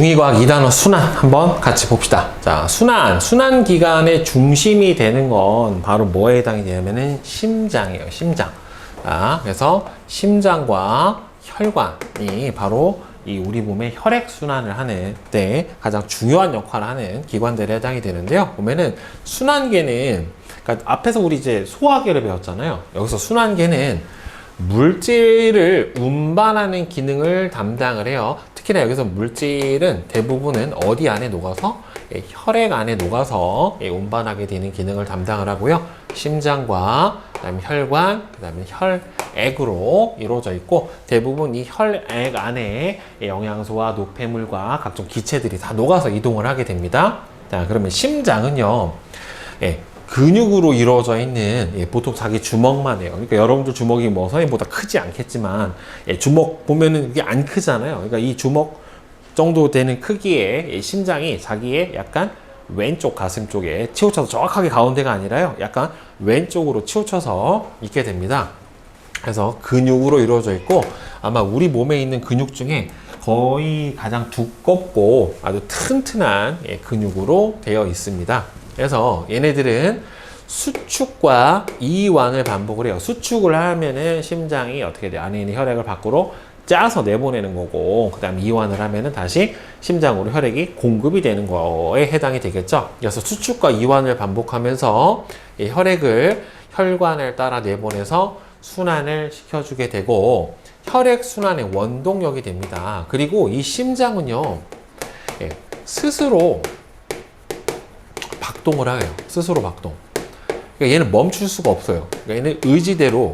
중2과학 2단원 순환 한번 같이 봅시다. 자, 순환 기관의 중심이 되는 건 바로 뭐에 해당이 되냐면은 심장이에요. 심장. 자, 그래서 심장과 혈관이 바로 이 우리 몸의 혈액 순환을 하는 때 가장 중요한 역할을 하는 기관들에 해당이 되는데요. 보면은 순환계는, 그러니까 앞에서 우리 이제 소화계를 배웠잖아요. 여기서 순환계는 물질을 운반하는 기능을 담당을 해요. 특히나 여기서 물질은 대부분은 어디 안에 녹아서 혈액 안에 녹아서 운반하게 되는 기능을 담당을 하고요. 심장과 그다음에 혈관, 그다음에 혈액으로 이루어져 있고, 대부분 이 혈액 안에 영양소와 노폐물과 각종 기체들이 다 녹아서 이동을 하게 됩니다. 자, 그러면 심장은요, 근육으로 이루어져 있는, 보통 자기 주먹만 해요. 그러니까 여러분들 주먹이 뭐 선생님보다 크지 않겠지만, 주먹 보면은 이게 안 크잖아요. 그러니까 이 주먹 정도 되는 크기의 심장이 자기의 약간 왼쪽 가슴 쪽에 치우쳐서, 정확하게 가운데가 아니라요, 약간 왼쪽으로 치우쳐서 있게 됩니다. 그래서 근육으로 이루어져 있고, 아마 우리 몸에 있는 근육 중에 거의 가장 두껍고 아주 튼튼한 근육으로 되어 있습니다. 그래서 얘네들은 수축과 이완을 반복을 해요. 수축을 하면은 심장이 어떻게 돼요? 안에 있는 혈액을 밖으로 짜서 내보내는 거고, 그 다음 이완을 하면은 다시 심장으로 혈액이 공급이 되는 거에 해당이 되겠죠. 그래서 수축과 이완을 반복하면서 이 혈액을 혈관을 따라 내보내서 순환을 시켜주게 되고, 혈액 순환의 원동력이 됩니다. 그리고 이 심장은요, 스스로 박동을 해요. 스스로 박동. 그러니까 얘는 멈출 수가 없어요. 그러니까 얘는 의지대로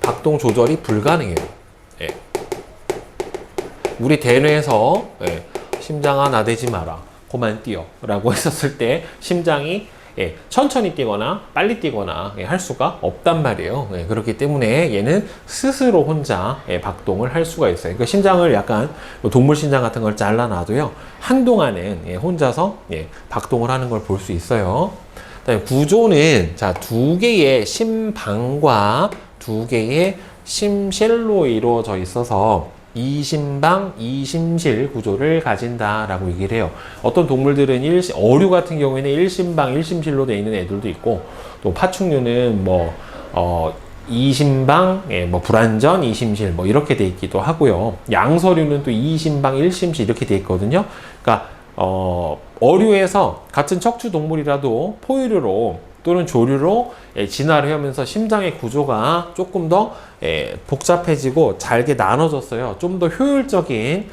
박동 조절이 불가능해요. 우리 대뇌에서 심장아 나대지 마라, 그만 뛰어 라고 했었을 때 심장이 천천히 뛰거나 빨리 뛰거나 할 수가 없단 말이에요. 그렇기 때문에 얘는 스스로 혼자 박동을 할 수가 있어요. 그러니까 심장을 약간 동물 심장 같은 걸 잘라놔도요, 한동안은 혼자서 박동을 하는 걸 볼 수 있어요. 구조는 자, 두 개의 심방과 두 개의 심실로 이루어져 있어서 이심방, 이심실 구조를 가진다라고 얘기를 해요. 어떤 동물들은 어류 같은 경우에는 일심방, 일심실로 되어 있는 애들도 있고, 또 파충류는 이심방, 불완전, 이심실, 이렇게 되어 있기도 하고요. 양서류는 또 이심방, 일심실 이렇게 되어 있거든요. 그러니까, 어류에서 같은 척추 동물이라도 포유류로 또는 조류로 진화를 하면서 심장의 구조가 조금 더 복잡해지고 잘게 나눠졌어요. 좀 더 효율적인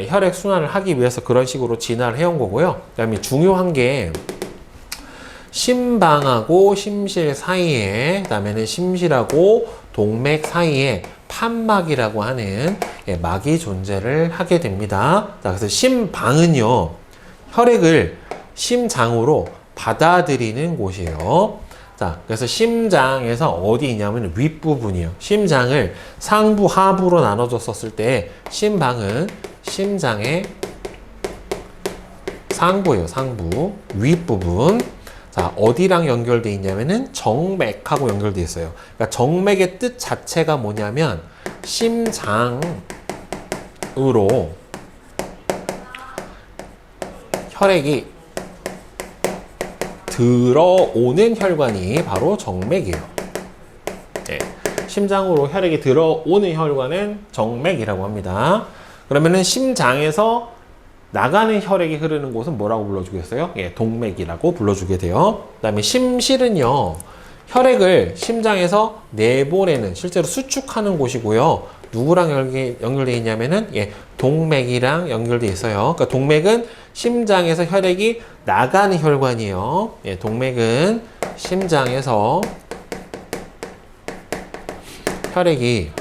혈액 순환을 하기 위해서 그런 식으로 진화를 해온 거고요. 그 다음에 중요한 게 심방하고 심실 사이에, 그 다음에는 심실하고 동맥 사이에 판막이라고 하는 막이 존재를 하게 됩니다. 자, 그래서 심방은요, 혈액을 심장으로 받아들이는 곳이에요. 자, 그래서 심장에서 어디 있냐면 윗부분이요. 심장을 상부, 하부로 나눠줬었을 때 심방은 심장의 상부예요. 상부, 윗부분. 자, 어디랑 연결되어 있냐면은 정맥하고 연결되어 있어요. 그러니까 정맥의 뜻 자체가 뭐냐면 심장으로 혈액이 들어오는 혈관이 바로 정맥이에요. 심장으로 혈액이 들어오는 혈관은 정맥이라고 합니다. 그러면은 심장에서 나가는 혈액이 흐르는 곳은 뭐라고 불러주겠어요? 동맥이라고 불러주게 돼요. 그 다음에 심실은요, 혈액을 심장에서 내보내는, 실제로 수축하는 곳이고요. 누구랑 연결되어 있냐면은 동맥이랑 연결되어 있어요. 그러니까 동맥은 심장에서 혈액이 나가는 혈관이에요. 동맥은 심장에서 혈액이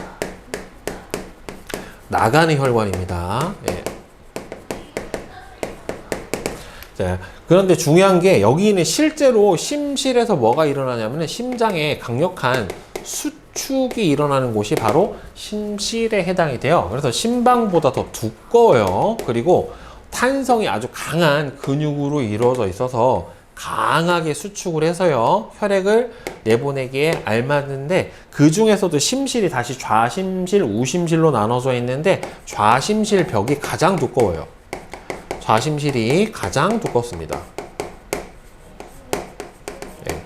나가는 혈관입니다. 자, 그런데 중요한 게 여기는 실제로 심실에서 뭐가 일어나냐면 심장에 강력한 수축이 일어나는 곳이 바로 심실에 해당이 돼요. 그래서 심방보다 더 두꺼워요. 그리고 탄성이 아주 강한 근육으로 이루어져 있어서 강하게 수축을 해서요, 혈액을 내보내기에 알맞는데, 그 중에서도 심실이 다시 좌심실, 우심실로 나눠져 있는데, 좌심실 벽이 가장 두꺼워요. 좌심실이 가장 두껍습니다. 네.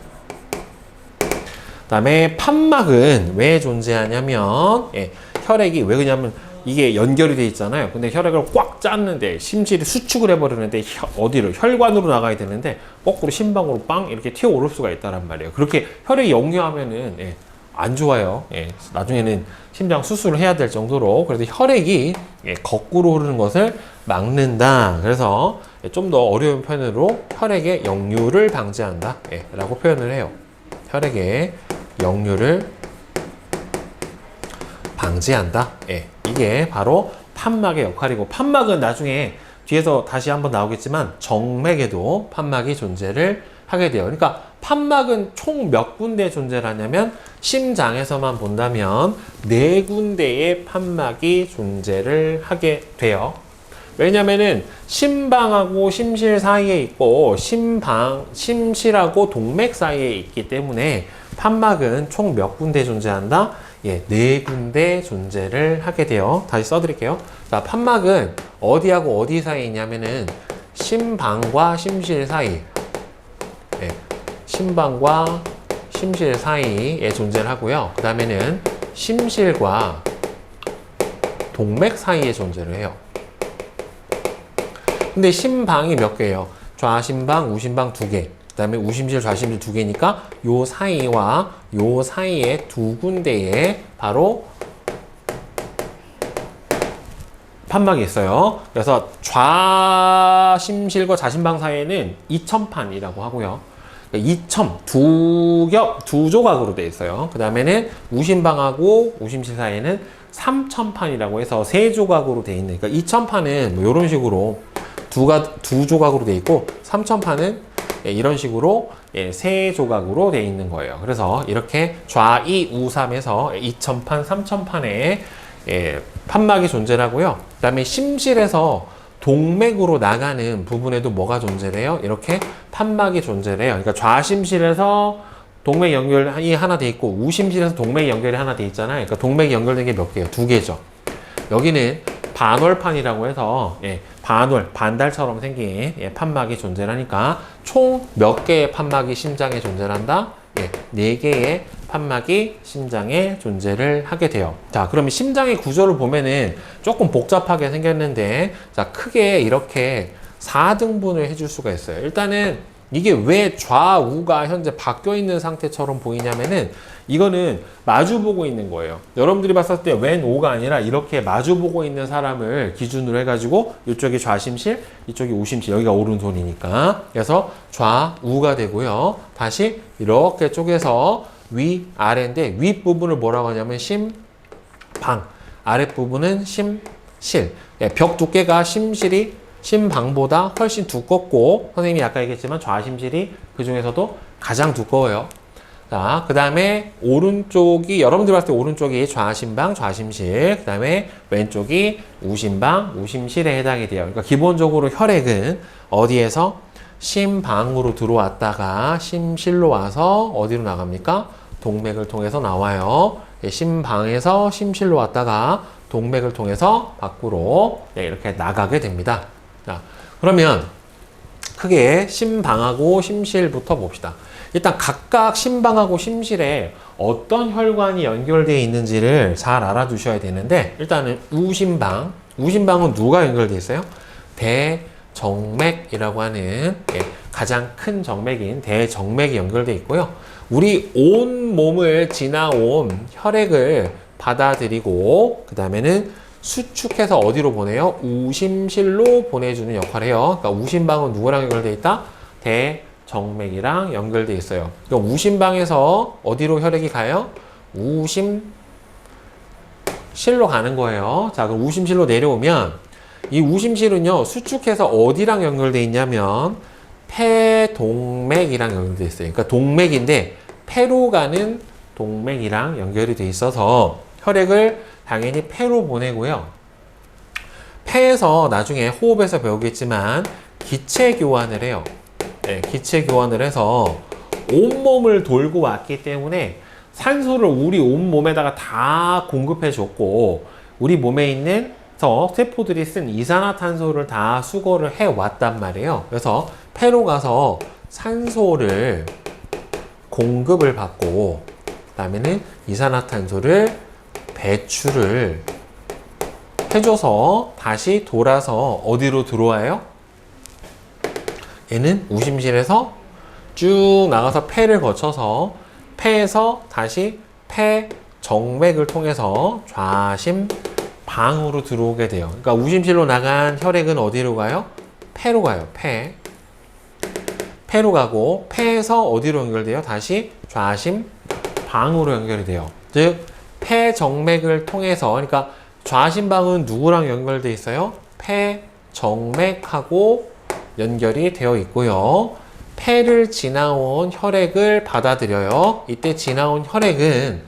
그 다음에 판막은 왜 존재하냐면, 혈액이 왜 그러냐면, 이게 연결이 돼 있잖아요. 근데 혈액을 꽉 짰는데 심실이 수축을 해버리는데 어디로? 혈관으로 나가야 되는데 거꾸로 심방으로 빵 이렇게 튀어오를 수가 있다란 말이에요. 그렇게 혈액이 역류하면은 안 좋아요. 나중에는 심장 수술을 해야 될 정도로. 그래서 혈액이 거꾸로 흐르는 것을 막는다. 그래서 좀 더 어려운 표현으로 혈액의 역류를 방지한다 라고 표현을 해요. 혈액의 역류를 방지한다. 이게 바로 판막의 역할이고, 판막은 나중에 뒤에서 다시 한번 나오겠지만 정맥에도 판막이 존재를 하게 돼요. 그러니까 판막은 총 몇 군데 존재를 하냐면, 심장에서만 본다면 4군데의 판막이 존재를 하게 돼요. 왜냐면은 심방하고 심실 사이에 있고 심실하고 동맥 사이에 있기 때문에 판막은 총 몇 군데 존재한다? 4군데 존재를 하게 돼요. 다시 써드릴게요. 자, 판막은 어디하고 어디 사이에 있냐면은 심방과 심실 사이, 심방과 심실 사이에 존재를 하고요. 그 다음에는 심실과 동맥 사이에 존재를 해요. 근데 심방이 몇 개예요? 좌심방, 우심방 2개. 그 다음에 우심실, 좌심실 2개니까 요 사이와 요 사이에 2군데에 바로 판막이 있어요. 그래서 좌심실과 좌심방 사이에는 이첨판이라고 하고요. 이첨, 두 조각으로 되어 있어요. 그 다음에는 우심방하고 우심실 사이에는 삼첨판이라고 해서 3조각으로 되어 있는, 그러니까 이첨판은 뭐 이런 식으로 두 조각으로 되어 있고, 삼첨판은 이런 식으로 3조각으로 되어 있는 거예요. 그래서 이렇게 좌이 우삼에서 이첨판, 삼첨판에 판막이 존재를 하고요. 그 다음에 심실에서 동맥으로 나가는 부분에도 뭐가 존재를 해요? 이렇게 판막이 존재를 해요. 그러니까 좌심실에서 동맥 연결이 하나 돼 있고, 우심실에서 동맥 연결이 하나 돼 있잖아요. 그러니까 동맥이 연결된 게 몇 개예요? 2개죠. 여기는 반월판이라고 해서 반달처럼 생긴 판막이 존재를 하니까 총 몇 개의 판막이 심장에 존재를 한다? 4개의 판막이 심장에 존재를 하게 돼요. 자, 그러면 심장의 구조를 보면은 조금 복잡하게 생겼는데, 자, 크게 이렇게 4등분을 해줄 수가 있어요. 일단은 이게 왜 좌우가 현재 바뀌어 있는 상태처럼 보이냐면은, 이거는 마주보고 있는 거예요. 여러분들이 봤을 때 왼 오가 아니라 이렇게 마주보고 있는 사람을 기준으로 해가지고 이쪽이 좌심실, 이쪽이 우심실, 여기가 오른손이니까. 그래서 좌우가 되고요. 다시 이렇게 쪼개서 위, 아래인데, 윗부분을 뭐라고 하냐면 심방, 아랫부분은 심실. 벽 두께가 심방보다 훨씬 두껍고, 선생님이 아까 얘기했지만 좌심실이 그 중에서도 가장 두꺼워요. 자, 그 다음에 오른쪽이, 여러분들 봤을 때 오른쪽이 좌심방, 좌심실, 그 다음에 왼쪽이 우심방, 우심실에 해당이 돼요. 그러니까 기본적으로 혈액은 어디에서? 심방으로 들어왔다가 심실로 와서 어디로 나갑니까? 동맥을 통해서 나와요. 심방에서 심실로 왔다가 동맥을 통해서 밖으로 이렇게 나가게 됩니다. 자, 그러면 크게 심방하고 심실부터 봅시다. 일단 각각 심방하고 심실에 어떤 혈관이 연결되어 있는지를 잘 알아두셔야 되는데, 일단은 우심방은 누가 연결되어 있어요? 대정맥이라고 하는 가장 큰 정맥인 대정맥이 연결되어 있고요. 우리 온 몸을 지나온 혈액을 받아들이고 그 다음에는 수축해서 어디로 보내요? 우심실로 보내주는 역할을 해요. 그러니까 우심방은 누구랑 연결되어 있다? 대정맥이랑 연결되어 있어요. 그러니까 우심방에서 어디로 혈액이 가요? 우심실로 가는 거예요. 자, 그럼 우심실로 내려오면 이 우심실은요, 수축해서 어디랑 연결되어 있냐면 폐동맥이랑 연결되어 있어요. 그러니까 동맥인데 폐로 가는 동맥이랑 연결이 되어 있어서 혈액을 당연히 폐로 보내고요. 폐에서 나중에 호흡에서 배우겠지만 기체 교환을 해요. 기체 교환을 해서 온몸을 돌고 왔기 때문에 산소를 우리 온몸에다가 다 공급해 줬고, 우리 몸에 있는 세포들이 쓴 이산화탄소를 다 수거를 해 왔단 말이에요. 그래서 폐로 가서 산소를 공급을 받고, 그 다음에는 이산화탄소를 배출을 해줘서 다시 돌아서 어디로 들어와요? 얘는 우심실에서 쭉 나가서 폐를 거쳐서 폐에서 다시 폐 정맥을 통해서 좌심방으로 들어오게 돼요. 그러니까 우심실로 나간 혈액은 어디로 가요? 폐로 가요. 폐로 가고, 폐에서 어디로 연결돼요? 다시 좌심방으로 연결이 돼요. 즉 폐 정맥을 통해서, 그러니까 좌심방은 누구랑 연결돼 있어요? 폐 정맥하고 연결이 되어 있고요. 폐를 지나온 혈액을 받아들여요. 이때 지나온 혈액은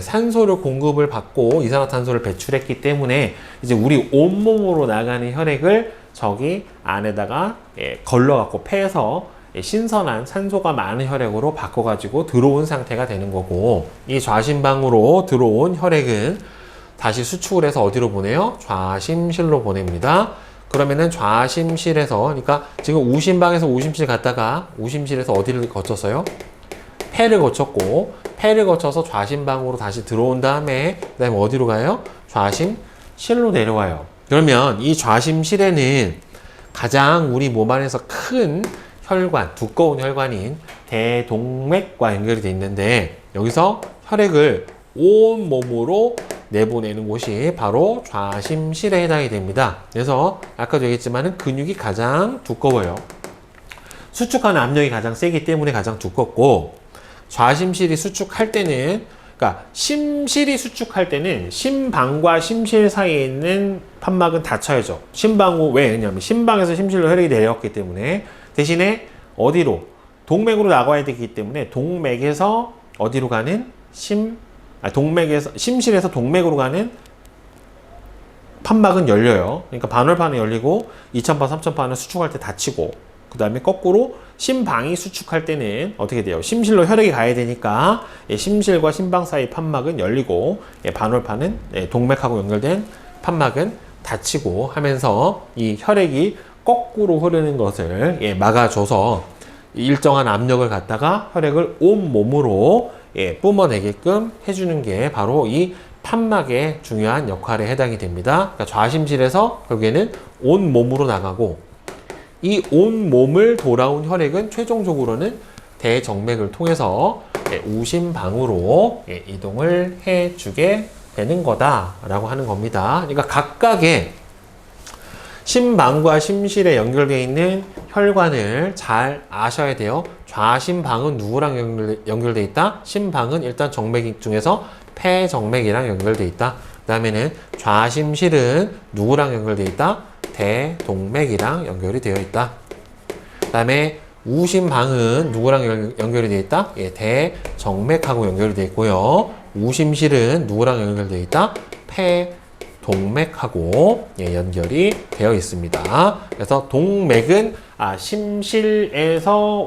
산소를 공급을 받고 이산화탄소를 배출했기 때문에 이제 우리 온몸으로 나가는 혈액을 저기 안에다가 걸러갖고 폐에서 신선한 산소가 많은 혈액으로 바꿔가지고 들어온 상태가 되는 거고, 이 좌심방으로 들어온 혈액은 다시 수축을 해서 어디로 보내요? 좌심실로 보냅니다. 그러면은 좌심실에서, 그러니까 지금 우심방에서 우심실 갔다가 우심실에서 어디를 거쳤어요? 폐를 거쳤고, 폐를 거쳐서 좌심방으로 다시 들어온 다음에 그 다음에 어디로 가요? 좌심실로 내려와요. 그러면 이 좌심실에는 가장 우리 몸 안에서 큰 혈관, 두꺼운 혈관인 대동맥과 연결이 되어 있는데, 여기서 혈액을 온 몸으로 내보내는 곳이 바로 좌심실에 해당이 됩니다. 그래서 아까도 얘기했지만 근육이 가장 두꺼워요. 수축하는 압력이 가장 세기 때문에 가장 두껍고, 좌심실이 수축할 때는, 그러니까 심실이 수축할 때는 심방과 심실 사이에 있는 판막은 닫혀야죠. 심방호, 왜냐면 심방에서 심실로 혈액이 내려왔기 때문에. 대신에 어디로? 동맥으로 나가야 되기 때문에 동맥에서 어디로 가는? 심실에서 동맥으로 가는 판막은 열려요. 그러니까 반월판은 열리고 2차판, 3차판은 수축할 때 닫히고, 그 다음에 거꾸로 심방이 수축할 때는 어떻게 돼요? 심실로 혈액이 가야 되니까 심실과 심방 사이 판막은 열리고, 반월판은 동맥하고 연결된 판막은 닫히고 하면서 이 혈액이 거꾸로 흐르는 것을 막아줘서 일정한 압력을 갖다가 혈액을 온 몸으로 뿜어내게끔 해주는 게 바로 이 판막의 중요한 역할에 해당이 됩니다. 그러니까 좌심실에서 결국에는 온 몸으로 나가고, 이 온 몸을 돌아온 혈액은 최종적으로는 대정맥을 통해서 우심방으로 이동을 해주게 되는 거다라고 하는 겁니다. 그러니까 각각의 심방과 심실에 연결되어 있는 혈관을 잘 아셔야 돼요. 좌심방은 누구랑 연결되어 있다? 심방은 일단 정맥 중에서 폐정맥이랑 연결되어 있다. 그 다음에는 좌심실은 누구랑 연결되어 있다? 대동맥이랑 연결이 되어 있다. 그 다음에 우심방은 누구랑 연결이 되어 있다? 대정맥하고 연결이 되어 있고요. 우심실은 누구랑 연결되어 있다? 동맥하고 연결이 되어 있습니다. 그래서 동맥은 심실에서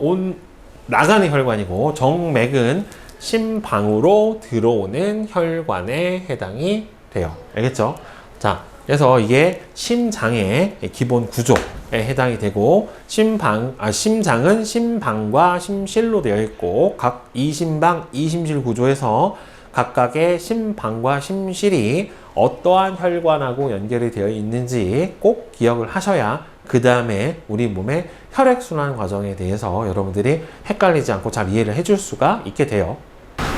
나가는 혈관이고, 정맥은 심방으로 들어오는 혈관에 해당이 돼요. 알겠죠? 자, 그래서 이게 심장의 기본 구조에 해당이 되고, 심장은 심방과 심실로 되어 있고, 각 이심방, 이심실 구조에서 각각의 심방과 심실이 어떠한 혈관하고 연결이 되어 있는지 꼭 기억을 하셔야 그 다음에 우리 몸의 혈액순환 과정에 대해서 여러분들이 헷갈리지 않고 잘 이해를 해줄 수가 있게 돼요.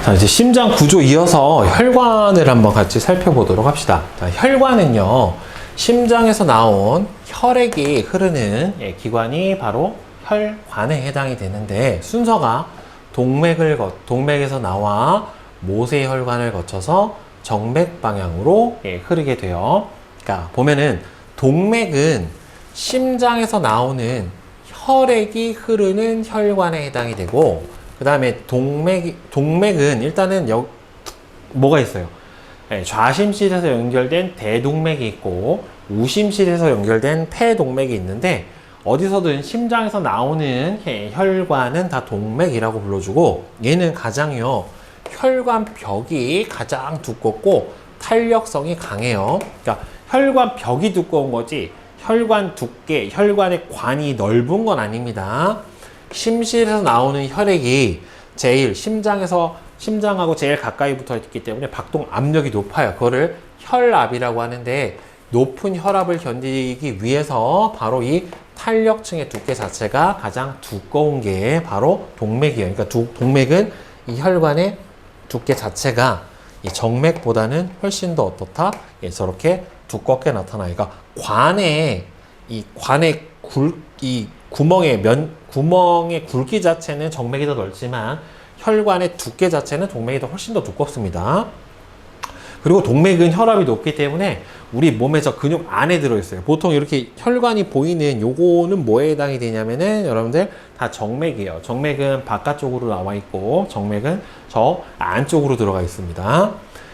자, 이제 심장 구조 이어서 혈관을 한번 같이 살펴보도록 합시다. 자, 혈관은요, 심장에서 나온 혈액이 흐르는 기관이 바로 혈관에 해당이 되는데, 순서가 동맥에서 나와 모세혈관을 거쳐서 정맥 방향으로 흐르게 돼요. 그러니까 보면은 동맥은 심장에서 나오는 혈액이 흐르는 혈관에 해당이 되고, 그 다음에 동맥은 일단은 뭐가 있어요? 좌심실에서 연결된 대동맥이 있고, 우심실에서 연결된 폐동맥이 있는데, 어디서든 심장에서 나오는 혈관은 다 동맥이라고 불러주고, 얘는 가장요 혈관벽이 가장 두껍고 탄력성이 강해요. 그러니까 혈관벽이 두꺼운 거지 혈관 두께, 혈관의 관이 넓은 건 아닙니다. 심실에서 나오는 혈액이 제일 심장하고 제일 가까이 붙어 있기 때문에 박동 압력이 높아요. 그거를 혈압이라고 하는데, 높은 혈압을 견디기 위해서 바로 이 탄력층의 두께 자체가 가장 두꺼운 게 바로 동맥이에요. 그러니까 동맥은 이 혈관의 두께 자체가 이 정맥보다는 훨씬 더 어떻다? 예, 저렇게 두껍게 나타나요. 그러니까 관의 구멍의 굵기 자체는 정맥이 더 넓지만 혈관의 두께 자체는 동맥이 더 훨씬 더 두껍습니다. 그리고 동맥은 혈압이 높기 때문에 우리 몸에서 근육 안에 들어있어요. 보통 이렇게 혈관이 보이는 요거는 뭐에 해당이 되냐면은 여러분들 다 정맥이에요. 정맥은 바깥쪽으로 나와 있고 정맥은 저 안쪽으로 들어가 있습니다.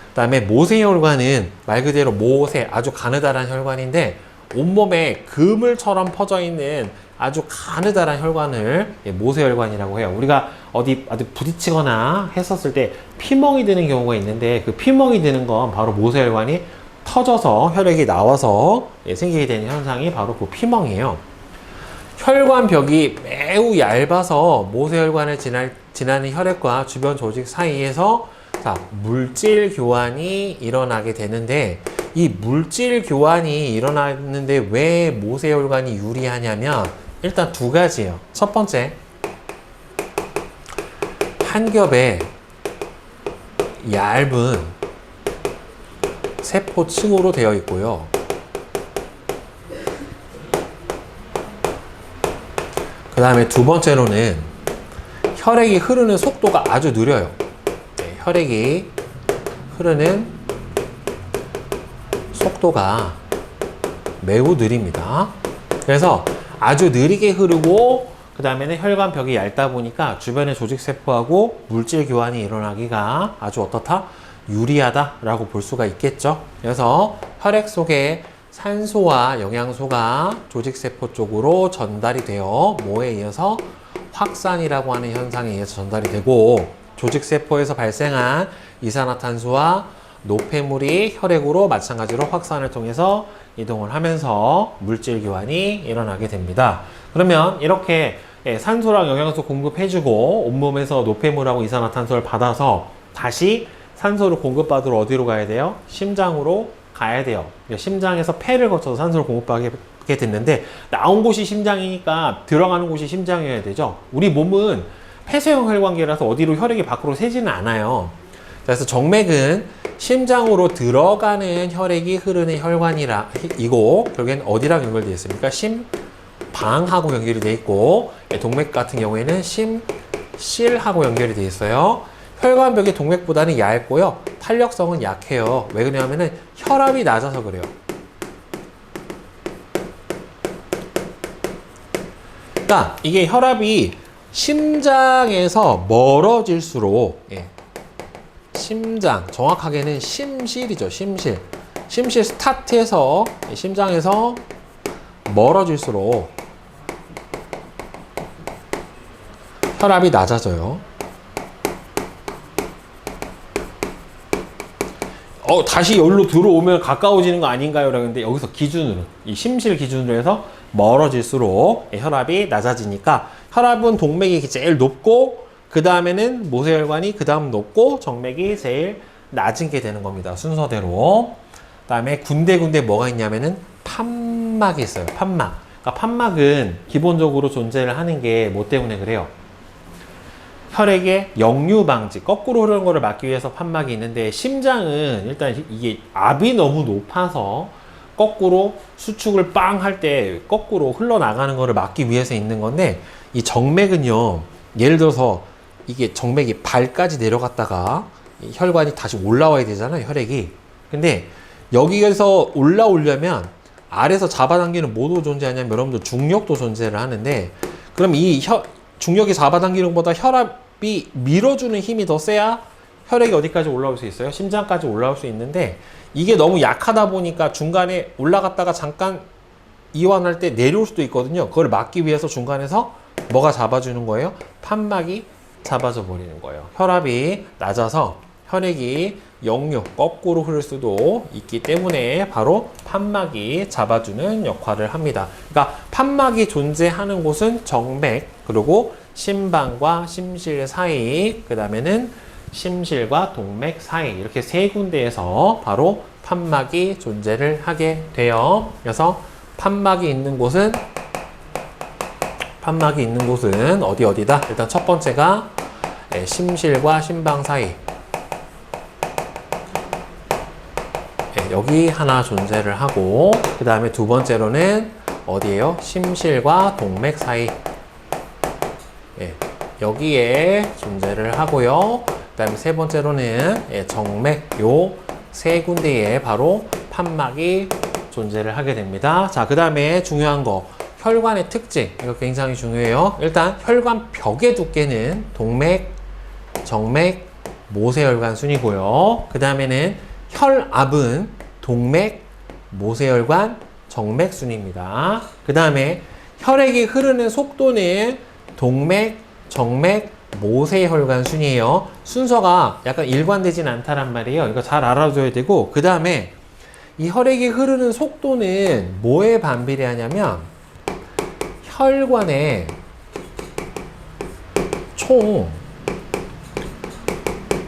그 다음에 모세혈관은 말 그대로 모세, 아주 가느다란 혈관인데 온몸에 그물처럼 퍼져 있는 아주 가느다란 혈관을 모세혈관이라고 해요. 우리가 어디 부딪히거나 했었을 때 피멍이 드는 경우가 있는데, 그 피멍이 드는 건 바로 모세혈관이 터져서 혈액이 나와서 생기게 되는 현상이 바로 그 피멍이에요. 혈관벽이 매우 얇아서 모세혈관을 지나는 혈액과 주변 조직 사이에서 물질 교환이 일어나게 되는데, 이 물질 교환이 일어나는데 왜 모세혈관이 유리하냐면 일단 두 가지예요. 첫 번째, 한 겹에 얇은 세포층으로 되어 있고요. 그 다음에 두 번째로는 혈액이 흐르는 속도가 아주 느려요. 혈액이 흐르는 속도가 매우 느립니다. 그래서 아주 느리게 흐르고, 그 다음에는 혈관벽이 얇다 보니까 주변의 조직세포하고 물질 교환이 일어나기가 아주 어떻다? 유리하다라고 볼 수가 있겠죠. 그래서 혈액 속에 산소와 영양소가 조직세포 쪽으로 전달이 되어 뭐에 의해서? 확산이라고 하는 현상에 의해서 전달이 되고, 조직세포에서 발생한 이산화탄소와 노폐물이 혈액으로 마찬가지로 확산을 통해서 이동을 하면서 물질 교환이 일어나게 됩니다. 그러면 이렇게 산소랑 영양소 공급해주고 온몸에서 노폐물하고 이산화탄소를 받아서 다시 산소를 공급받으러 어디로 가야 돼요? 심장으로 가야 돼요. 심장에서 폐를 거쳐서 산소를 공급받게 됐는데, 나온 곳이 심장이니까 들어가는 곳이 심장이어야 되죠. 우리 몸은 폐쇄형 혈관계라서 어디로 혈액이 밖으로 새지는 않아요. 그래서 정맥은 심장으로 들어가는 혈액이 흐르는 혈관이고, 결국엔 어디랑 연결되어 있습니까? 심방하고 연결이 되어 있고, 동맥 같은 경우에는 심실하고 연결이 되어 있어요. 혈관벽이 동맥보다는 얇고요, 탄력성은 약해요. 왜 그러냐면은 혈압이 낮아서 그래요. 그러니까 이게 혈압이 심장에서 멀어질수록, 심장, 정확하게는 심실이죠. 심실 스타트에서 심장에서 멀어질수록 혈압이 낮아져요. 다시 여기로 들어오면 가까워지는 거 아닌가요? 그런데 여기서 기준으로, 이 심실 기준으로 해서 멀어질수록 혈압이 낮아지니까, 혈압은 동맥이 제일 높고, 그 다음에는 모세혈관이 그 다음 높고, 정맥이 제일 낮은 게 되는 겁니다. 순서대로. 그 다음에 군데군데 뭐가 있냐면은 판막이 있어요. 판막. 그러니까 판막은 기본적으로 존재를 하는 게 뭐 때문에 그래요? 혈액의 역류 방지, 거꾸로 흐르는 거를 막기 위해서 판막이 있는데, 심장은 일단 이게 압이 너무 높아서 거꾸로 수축을 빵 할 때 거꾸로 흘러나가는 거를 막기 위해서 있는 건데, 이 정맥은요, 예를 들어서 이게 정맥이 발까지 내려갔다가 혈관이 다시 올라와야 되잖아요, 혈액이. 근데 여기에서 올라오려면 아래에서 잡아당기는 뭐도 존재하냐면 여러분들 중력도 존재를 하는데, 그럼 이 중력이 잡아당기는 것보다 혈압이 밀어주는 힘이 더 세야 혈액이 어디까지 올라올 수 있어요? 심장까지 올라올 수 있는데, 이게 너무 약하다 보니까 중간에 올라갔다가 잠깐 이완할 때 내려올 수도 있거든요. 그걸 막기 위해서 중간에서 뭐가 잡아주는 거예요? 판막이 잡아줘 버리는 거예요. 혈압이 낮아서 혈액이 역류, 거꾸로 흐를 수도 있기 때문에 바로 판막이 잡아주는 역할을 합니다. 그러니까 판막이 존재하는 곳은 정맥, 그리고 심방과 심실 사이, 그 다음에는 심실과 동맥 사이, 이렇게 세 군데에서 바로 판막이 존재를 하게 돼요. 그래서 판막이 있는 곳은 어디다? 일단 첫 번째가 심실과 심방 사이, 여기 하나 존재를 하고, 그 다음에 두 번째로는 어디예요? 심실과 동맥 사이, 여기에 존재를 하고요. 그 다음에 세 번째로는 정맥, 요 세 군데에 바로 판막이 존재를 하게 됩니다. 자, 그 다음에 중요한 거, 혈관의 특징, 이거 굉장히 중요해요. 일단 혈관 벽의 두께는 동맥, 정맥, 모세혈관 순이고요. 그 다음에는 혈압은 동맥, 모세혈관, 정맥 순입니다. 그 다음에 혈액이 흐르는 속도는 동맥, 정맥, 모세혈관 순이에요. 순서가 약간 일관되진 않다란 말이에요. 이거 잘 알아둬야 되고, 그 다음에 이 혈액이 흐르는 속도는 뭐에 반비례하냐면 혈관의 총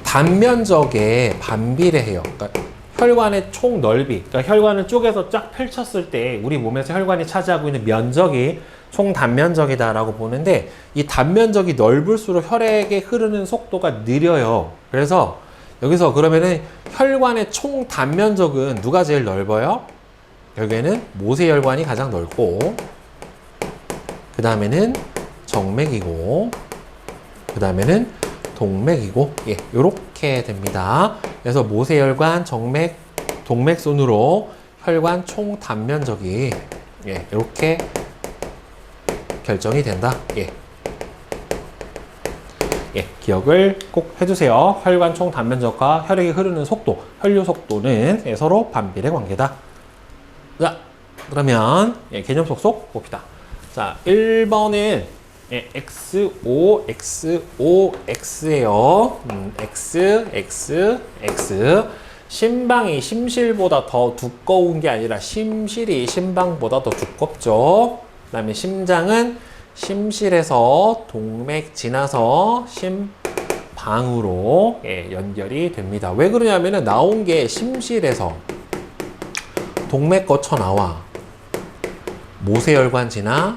단면적에 반비례해요. 그러니까 혈관의 총 넓이, 그러니까 혈관을 쪼개서 쫙 펼쳤을 때 우리 몸에서 혈관이 차지하고 있는 면적이 총 단면적이다라고 보는데, 이 단면적이 넓을수록 혈액에 흐르는 속도가 느려요. 그래서 여기서 그러면은 혈관의 총 단면적은 누가 제일 넓어요? 여기에는 모세혈관이 가장 넓고, 그 다음에는 정맥이고, 그 다음에는 동맥이고, 요렇게 됩니다. 그래서 모세혈관, 정맥, 동맥 순으로 혈관 총 단면적이 이렇게 결정이 된다. 기억을 꼭 해주세요. 혈관 총 단면적과 혈액이 흐르는 속도, 혈류 속도는 서로 반비례 관계다. 자, 그러면 개념 속속 봅시다. 자, 1번은 XO, XO, X예요. X, X, X. 심방이 심실보다 더 두꺼운 게 아니라 심실이 심방보다 더 두껍죠. 그 다음에 심장은 심실에서 동맥 지나서 심방으로 연결이 됩니다. 왜 그러냐면은 나온 게 심실에서 동맥 거쳐 나와 모세혈관 지나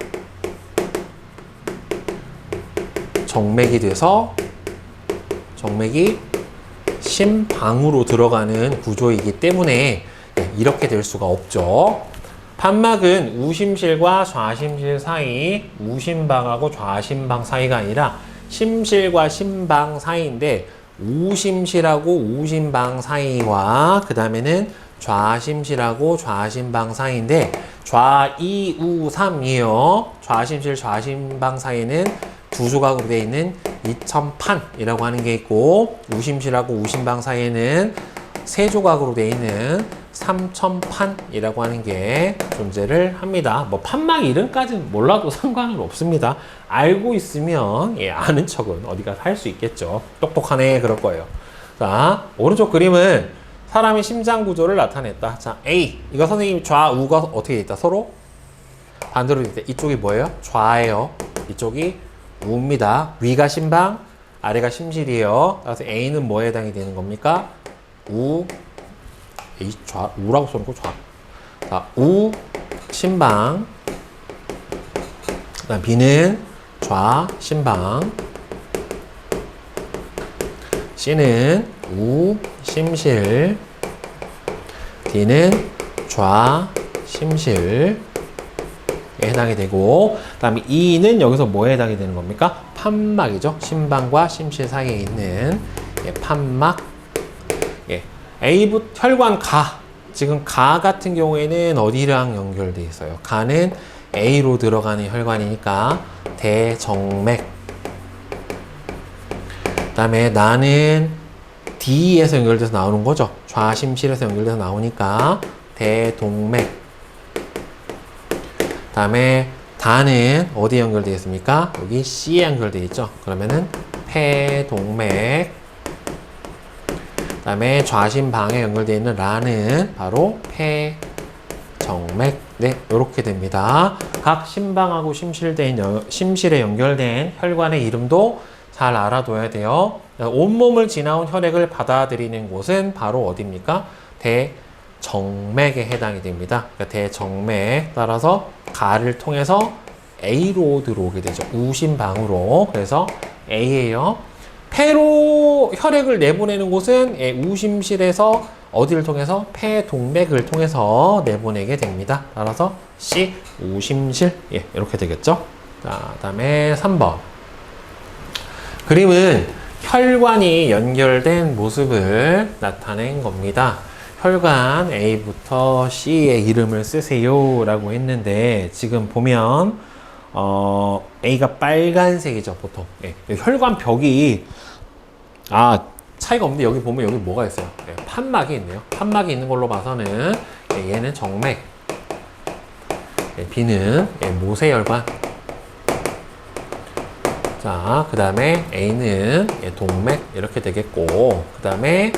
정맥이 돼서 정맥이 심방으로 들어가는 구조이기 때문에 이렇게 될 수가 없죠. 판막은 우심실과 좌심실 사이, 우심방하고 좌심방 사이가 아니라 심실과 심방 사이인데, 우심실하고 우심방 사이와 그 다음에는 좌심실하고 좌심방 사이인데, 좌이우삼이에요. 좌심실, 좌심방 사이는 두 조각으로 되어 있는 이천판이라고 하는 게 있고, 우심실하고 우심방 사이에는 세 조각으로 되어 있는 삼천판이라고 하는 게 존재를 합니다. 뭐 판막 이름까지는 몰라도 상관은 없습니다. 알고 있으면 아는 척은 어디가 할 수 있겠죠. 똑똑하네 그럴 거예요. 자, 오른쪽 그림은 사람의 심장 구조를 나타냈다. 자, A, 이거 선생님 좌우가 어떻게 돼 있다? 서로 반대로 돼 있다. 이쪽이 뭐예요? 좌예요. 이쪽이 우입니다. 위가 심방, 아래가 심실이에요. 그래서 A는 뭐에 해당이 되는 겁니까? 우, A, 좌, 우라고 써놓고 좌. 자, 우, 심방. 그 다음 B는 좌, 심방. C는 우, 심실. D는 좌, 심실. 해당이 되고, 그 다음에 E는 여기서 뭐에 해당이 되는 겁니까? 판막이죠. 심방과 심실 사이에 있는 판막. A부 혈관 가. 지금 가 같은 경우에는 어디랑 연결돼 있어요? 가는 A로 들어가는 혈관이니까 대정맥. 그 다음에 나는 D에서 연결돼서 나오는 거죠. 좌심실에서 연결돼서 나오니까 대동맥. 다음에 다는 어디에 연결되어 있습니까? 여기 C에 연결되어 있죠. 그러면은 폐동맥. 다음에 좌심방에 연결되어 있는 라는 바로 폐정맥. 네, 이렇게 됩니다. 각 심방하고 심실에 연결된 혈관의 이름도 잘 알아둬야 돼요. 온몸을 지나온 혈액을 받아들이는 곳은 바로 어디입니까? 대정맥에 해당이 됩니다. 그러니까 대정맥 따라서 가를 통해서 A로 들어오게 되죠. 우심방으로. 그래서 A예요. 폐로 혈액을 내보내는 곳은 우심실에서 어디를 통해서? 폐동맥을 통해서 내보내게 됩니다. 따라서 C, 우심실. 예, 이렇게 되겠죠. 자, 다음에 3번. 그림은 혈관이 연결된 모습을 나타낸 겁니다. 혈관 A부터 C의 이름을 쓰세요 라고 했는데 지금 보면 A가 빨간색이죠 보통. 예, 혈관 벽이 차이가 없는데 여기 보면 여기 뭐가 있어요? 예, 판막이 있네요. 판막이 있는 걸로 봐서는 얘는 정맥, B는 모세혈관. 자, 그 다음에 A는 동맥 이렇게 되겠고, 그 다음에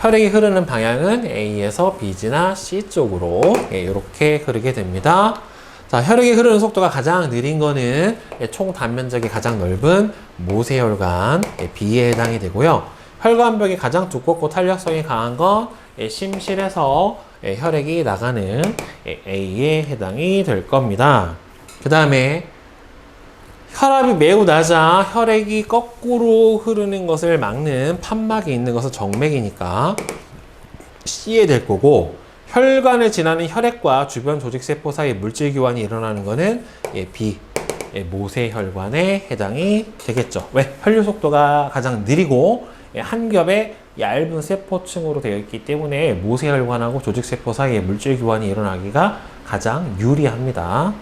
혈액이 흐르는 방향은 A에서 B지나 C 쪽으로 이렇게 흐르게 됩니다. 자, 혈액이 흐르는 속도가 가장 느린 거는 총 단면적이 가장 넓은 모세혈관 B에 해당이 되고요. 혈관벽이 가장 두껍고 탄력성이 강한 건 심실에서 혈액이 나가는 A에 해당이 될 겁니다. 그 다음에 혈압이 매우 낮아 혈액이 거꾸로 흐르는 것을 막는 판막이 있는 것은 정맥이니까 C에 될 거고, 혈관을 지나는 혈액과 주변 조직세포 사이 물질 교환이 일어나는 것은 B, 모세혈관에 해당이 되겠죠. 왜? 혈류 속도가 가장 느리고 한 겹의 얇은 세포층으로 되어 있기 때문에 모세혈관하고 조직세포 사이에 물질 교환이 일어나기가 가장 유리합니다.